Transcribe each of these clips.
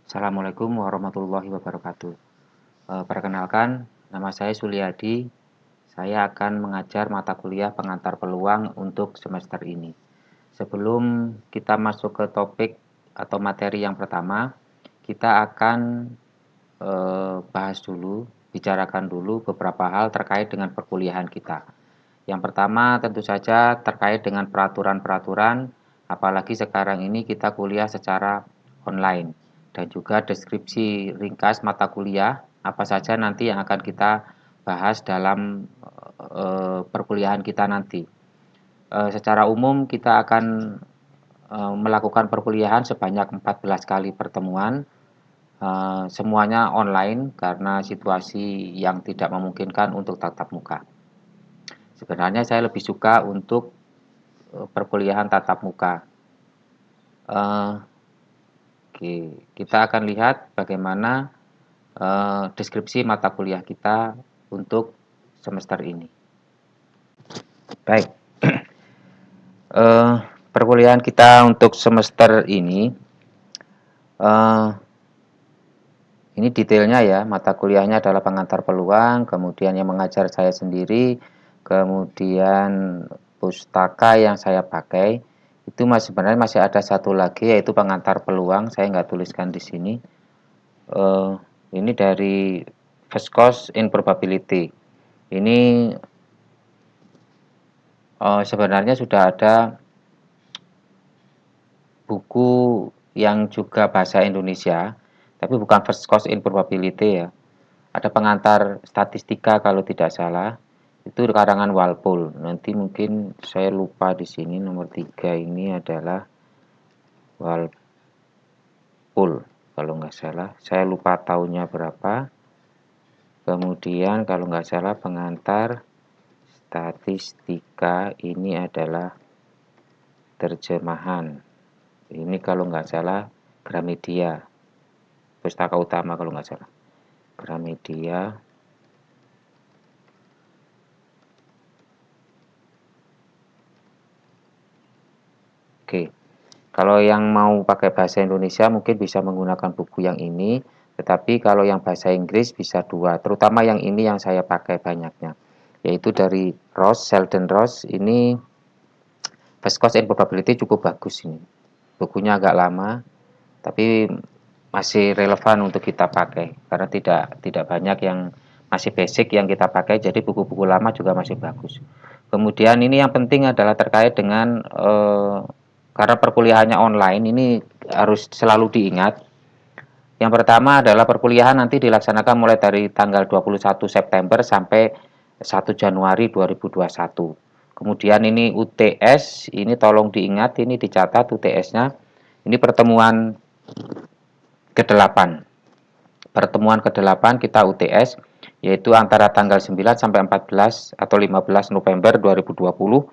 Assalamualaikum warahmatullahi wabarakatuh. Perkenalkan, nama saya Suliadi. Saya akan mengajar mata kuliah pengantar peluang untuk semester ini. Sebelum kita masuk ke topik atau materi yang pertama, kita akan bahas dulu, bicarakan dulu beberapa hal terkait dengan perkuliahan kita. Yang pertama tentu saja terkait dengan peraturan-peraturan, apalagi sekarang ini kita kuliah secara online, dan juga deskripsi ringkas mata kuliah apa saja nanti yang akan kita bahas dalam perkuliahan kita nanti. Secara umum kita akan melakukan perkuliahan sebanyak 14 kali pertemuan. Semuanya online karena situasi yang tidak memungkinkan untuk tatap muka. Sebenarnya saya lebih suka untuk perkuliahan tatap muka. Oke, kita akan lihat bagaimana deskripsi mata kuliah kita untuk semester ini. Baik, perkuliahan kita untuk semester ini detailnya ya. Mata kuliahnya adalah pengantar peluang, kemudian yang mengajar saya sendiri, kemudian pustaka yang saya pakai itu sebenarnya masih ada satu lagi, yaitu pengantar peluang. Saya nggak tuliskan di sini. Ini dari Viscous in Probability. Ini sebenarnya sudah ada buku yang juga bahasa Indonesia, tapi bukan Viscous in Probability ya. Ada pengantar statistika kalau tidak salah. Itu karangan Walpole. Nanti mungkin saya lupa di sini nomor 3 ini adalah Walpole kalau nggak salah. Saya lupa tahunnya berapa. Kemudian kalau nggak salah pengantar statistika ini adalah terjemahan. Ini kalau nggak salah Gramedia. Pustaka utama kalau nggak salah. Gramedia. Oke. Kalau yang mau pakai bahasa Indonesia mungkin bisa menggunakan buku yang ini, tetapi kalau yang bahasa Inggris bisa 2, terutama yang ini yang saya pakai banyaknya, yaitu dari Ross, Sheldon Ross. Ini Viscous in Probability cukup bagus ini. Bukunya agak lama, tapi masih relevan untuk kita pakai karena tidak banyak yang masih basic yang kita pakai, jadi buku-buku lama juga masih bagus. Kemudian ini yang penting adalah terkait dengan karena perkuliahannya online, ini harus selalu diingat. Yang pertama adalah perkuliahan nanti dilaksanakan mulai dari tanggal 21 September sampai 1 Januari 2021. Kemudian ini UTS, ini tolong diingat, ini dicatat UTS-nya. Ini pertemuan ke-8. Pertemuan ke-8 kita UTS, yaitu antara tanggal 9 sampai 14 atau 15 November 2020.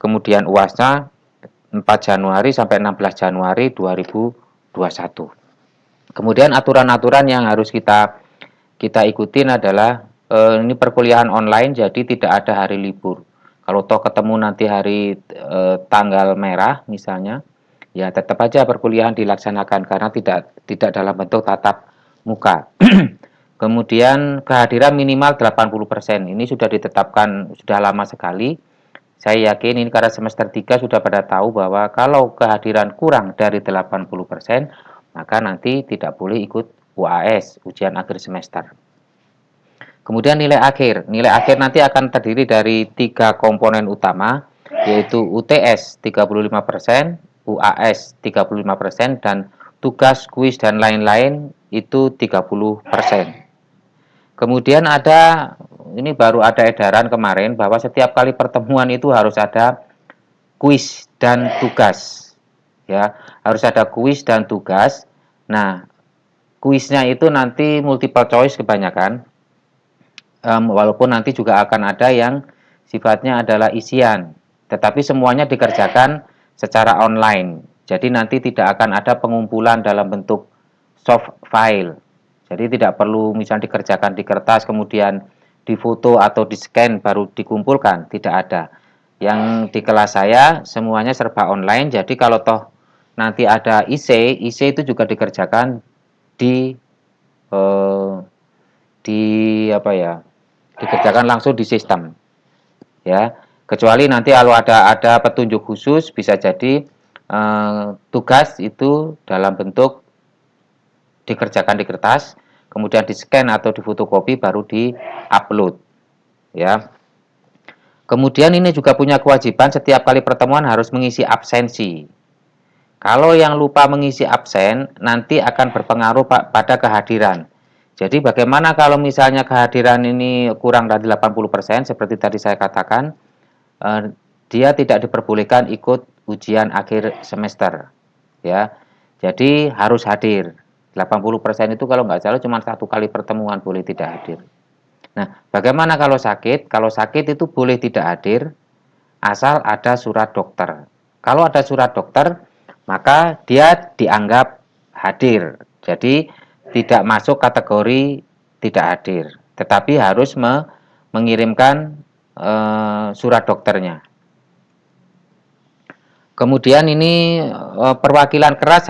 Kemudian UAS-nya 4 Januari sampai 16 Januari 2021. Kemudian aturan-aturan yang harus kita ikutin adalah ini perkuliahan online, jadi tidak ada hari libur. Kalau toh ketemu nanti hari tanggal merah misalnya, ya tetap aja perkuliahan dilaksanakan karena tidak dalam bentuk tatap muka. Kemudian kehadiran minimal 80%. Ini sudah ditetapkan sudah lama sekali. Saya yakin ini karena semester 3 sudah pada tahu bahwa kalau kehadiran kurang dari 80%, maka nanti tidak boleh ikut UAS, ujian akhir semester. Kemudian nilai akhir. Nilai akhir nanti akan terdiri dari 3 komponen utama, yaitu UTS 35%, UAS 35%, dan tugas, kuis, dan lain-lain itu 30%. Kemudian ini baru ada edaran kemarin bahwa setiap kali pertemuan itu harus ada kuis dan tugas. Ya, harus ada kuis dan tugas. Nah, kuisnya itu nanti multiple choice kebanyakan. Walaupun nanti juga akan ada yang sifatnya adalah isian, tetapi semuanya dikerjakan secara online. Jadi nanti tidak akan ada pengumpulan dalam bentuk soft file. Jadi tidak perlu misalnya dikerjakan di kertas kemudian difoto atau di-scan baru dikumpulkan, tidak ada. Yang di kelas saya semuanya serba online, jadi kalau toh nanti ada IC itu juga dikerjakan di eh, di apa ya, dikerjakan langsung di sistem, ya. Kecuali nanti kalau ada petunjuk khusus, bisa jadi tugas itu dalam bentuk dikerjakan di kertas, kemudian di scan atau di fotokopi baru di upload, ya. Kemudian ini juga punya kewajiban setiap kali pertemuan harus mengisi absensi. Kalau yang lupa mengisi absen, nanti akan berpengaruh pada kehadiran. Jadi bagaimana kalau misalnya kehadiran ini kurang dari 80%, seperti tadi saya katakan, dia tidak diperbolehkan ikut ujian akhir semester. Ya, jadi harus hadir. 80% itu kalau nggak salah cuma satu kali pertemuan boleh tidak hadir. Nah, bagaimana kalau sakit? Kalau sakit itu boleh tidak hadir, asal ada surat dokter. Kalau ada surat dokter, maka dia dianggap hadir. Jadi tidak masuk kategori tidak hadir, tetapi harus mengirimkan surat dokternya. Kemudian ini perwakilan kelas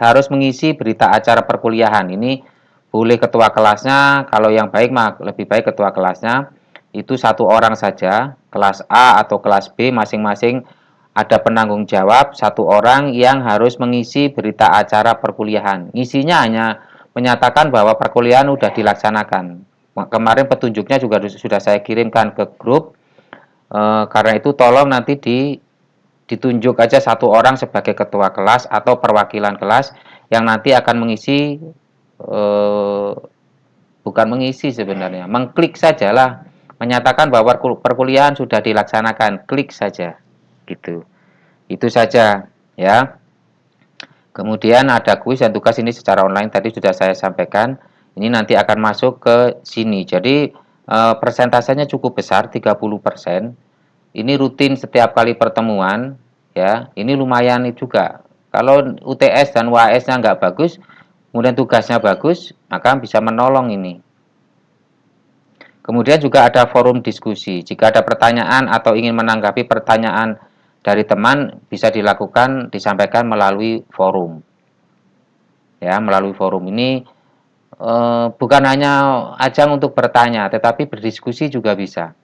harus mengisi berita acara perkuliahan. Ini boleh ketua kelasnya, kalau yang baik mah lebih baik ketua kelasnya itu satu orang saja, kelas A atau kelas B masing-masing ada penanggung jawab satu orang yang harus mengisi berita acara perkuliahan. Isinya hanya menyatakan bahwa perkuliahan sudah dilaksanakan. Kemarin petunjuknya juga sudah saya kirimkan ke grup. Karena itu tolong nanti ditunjuk aja satu orang sebagai ketua kelas atau perwakilan kelas yang nanti akan mengisi, bukan mengisi sebenarnya, mengklik sajalah, menyatakan bahwa perkuliahan sudah dilaksanakan, klik saja, gitu. Itu saja, ya. Kemudian ada kuis dan tugas ini secara online tadi sudah saya sampaikan. Ini nanti akan masuk ke sini. Jadi persentasenya cukup besar, 30%. Ini rutin setiap kali pertemuan, ya. Ini lumayan juga. Kalau UTS dan UAS-nya nggak bagus, kemudian tugasnya bagus, maka bisa menolong ini. Kemudian juga ada forum diskusi. Jika ada pertanyaan atau ingin menanggapi pertanyaan dari teman, bisa disampaikan melalui forum. Ya, melalui forum ini bukan hanya ajang untuk bertanya, tetapi berdiskusi juga bisa.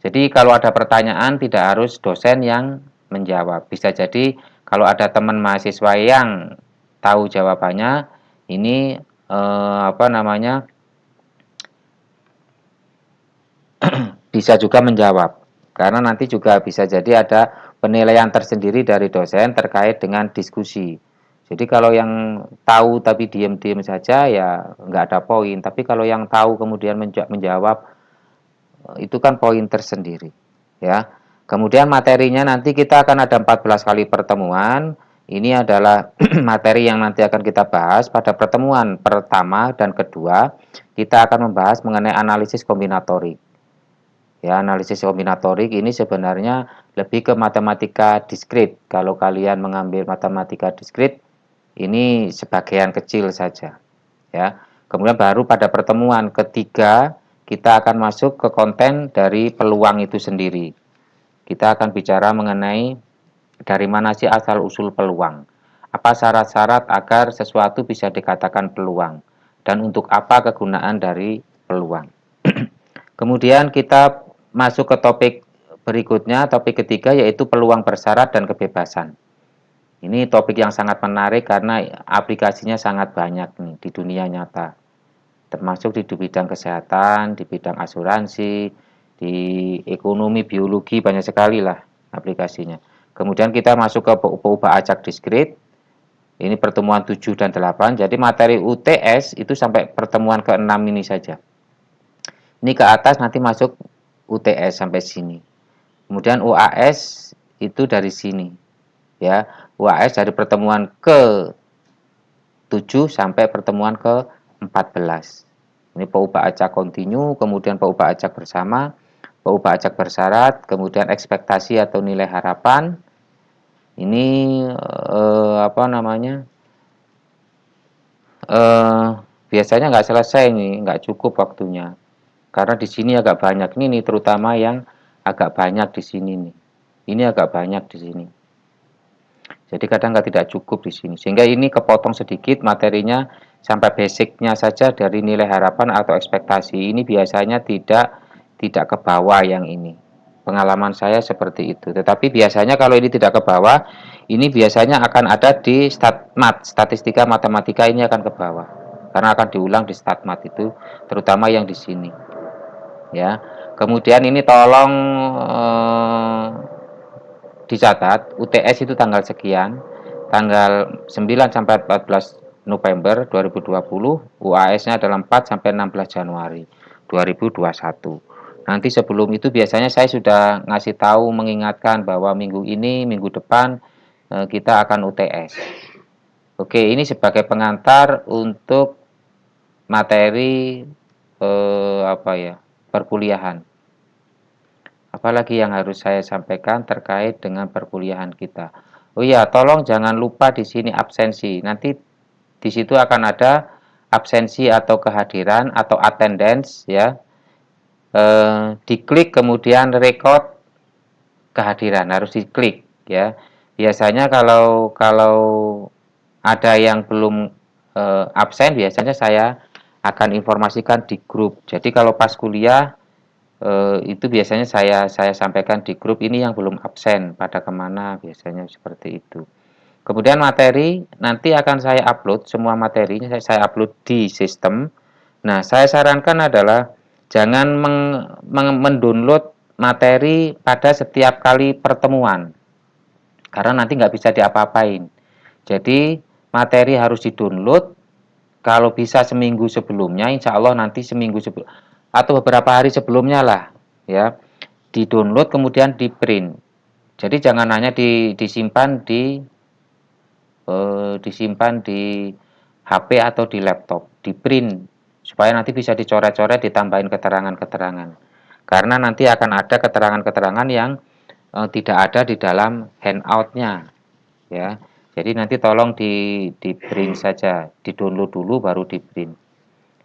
Jadi kalau ada pertanyaan tidak harus dosen yang menjawab. Bisa jadi kalau ada teman mahasiswa yang tahu jawabannya, ini bisa juga menjawab. Karena nanti juga bisa jadi ada penilaian tersendiri dari dosen terkait dengan diskusi. Jadi kalau yang tahu tapi diam-diam saja ya nggak ada poin. Tapi kalau yang tahu kemudian menjawab, itu kan poin tersendiri, ya. Kemudian materinya nanti kita akan ada 14 kali pertemuan. Ini adalah materi yang nanti akan kita bahas pada pertemuan pertama dan kedua. Kita akan membahas mengenai analisis kombinatorik. Ya, analisis kombinatorik ini sebenarnya lebih ke matematika diskrit. Kalau kalian mengambil matematika diskrit, ini sebagian kecil saja, ya. Kemudian baru pada pertemuan ketiga kita akan masuk ke konten dari peluang itu sendiri. Kita akan bicara mengenai dari mana sih asal usul peluang. Apa syarat-syarat agar sesuatu bisa dikatakan peluang dan untuk apa kegunaan dari peluang. Kemudian kita masuk ke topik berikutnya, topik ketiga yaitu peluang bersyarat dan kebebasan. Ini topik yang sangat menarik karena aplikasinya sangat banyak nih di dunia nyata. Termasuk di bidang kesehatan, di bidang asuransi, di ekonomi, biologi, banyak sekali lah aplikasinya. Kemudian kita masuk ke peubah acak diskrit. Ini pertemuan 7 dan 8. Jadi materi UTS itu sampai pertemuan ke-6 ini saja. Ini ke atas nanti masuk UTS sampai sini. Kemudian UAS itu dari sini. Ya, UAS dari pertemuan ke-7 sampai pertemuan ke-14. Ini peubah acak kontinu, kemudian peubah acak bersama, peubah acak bersyarat, kemudian ekspektasi atau nilai harapan. Ini biasanya nggak selesai nih, nggak cukup waktunya. Karena di sini agak banyak nih, terutama yang agak banyak di sini nih. Ini agak banyak di sini. Jadi kadang tidak cukup di sini. Sehingga ini kepotong sedikit materinya sampai basicnya saja dari nilai harapan atau ekspektasi. Ini biasanya tidak ke bawah yang ini. Pengalaman saya seperti itu. Tetapi biasanya kalau ini tidak ke bawah, ini biasanya akan ada di statmat, statistika matematika ini akan ke bawah. Karena akan diulang di statmat itu, terutama yang di sini. Ya. Kemudian ini tolong dicatat UTS itu tanggal sekian, tanggal 9 sampai 14 November 2020, UAS-nya adalah 4 sampai 16 Januari 2021. Nanti sebelum itu biasanya saya sudah ngasih tahu mengingatkan bahwa minggu ini, minggu depan kita akan UTS. Oke, ini sebagai pengantar untuk materi perkuliahan. Apalagi yang harus saya sampaikan terkait dengan perkuliahan kita. Oh iya, tolong jangan lupa di sini absensi. Nanti di situ akan ada absensi atau kehadiran atau attendance ya. Diklik kemudian record kehadiran, harus diklik ya. Biasanya kalau ada yang belum absen, biasanya saya akan informasikan di grup. Jadi kalau pas kuliah itu biasanya saya sampaikan di grup ini yang belum absen pada kemana, biasanya seperti itu. Kemudian materi nanti akan saya upload, semua materinya saya upload di sistem. Nah, saya sarankan adalah jangan mendownload materi pada setiap kali pertemuan, karena nanti nggak bisa diapa-apain. Jadi materi harus didownload, kalau bisa seminggu sebelumnya, insya Allah nanti seminggu sebelum atau beberapa hari sebelumnya lah ya, di-download kemudian di-print. Jadi jangan hanya disimpan di HP atau di laptop, di-print supaya nanti bisa dicoret-coret, ditambahin keterangan-keterangan. Karena nanti akan ada keterangan-keterangan yang tidak ada di dalam handout-nya ya. Jadi nanti tolong di-print saja, di-download dulu baru di-print.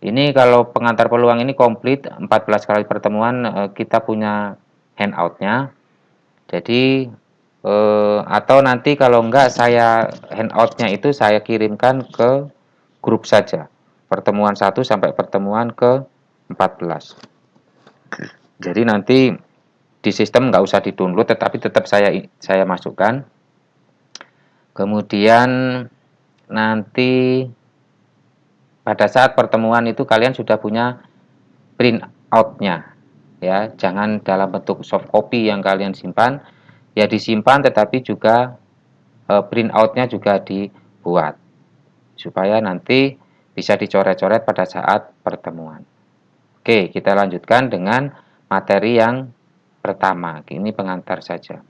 Ini kalau pengantar peluang ini komplit 14 kali pertemuan, kita punya handout-nya. Jadi atau nanti kalau enggak, saya handout-nya itu saya kirimkan ke grup saja. Pertemuan 1 sampai pertemuan ke 14. Jadi nanti di sistem nggak usah di-download, tetapi tetap saya masukkan. Kemudian nanti pada saat pertemuan itu kalian sudah punya print out-nya ya, jangan dalam bentuk soft copy yang kalian simpan, ya disimpan tetapi juga print out-nya juga dibuat supaya nanti bisa dicoret-coret pada saat pertemuan. Oke, kita lanjutkan dengan materi yang pertama. Ini pengantar saja.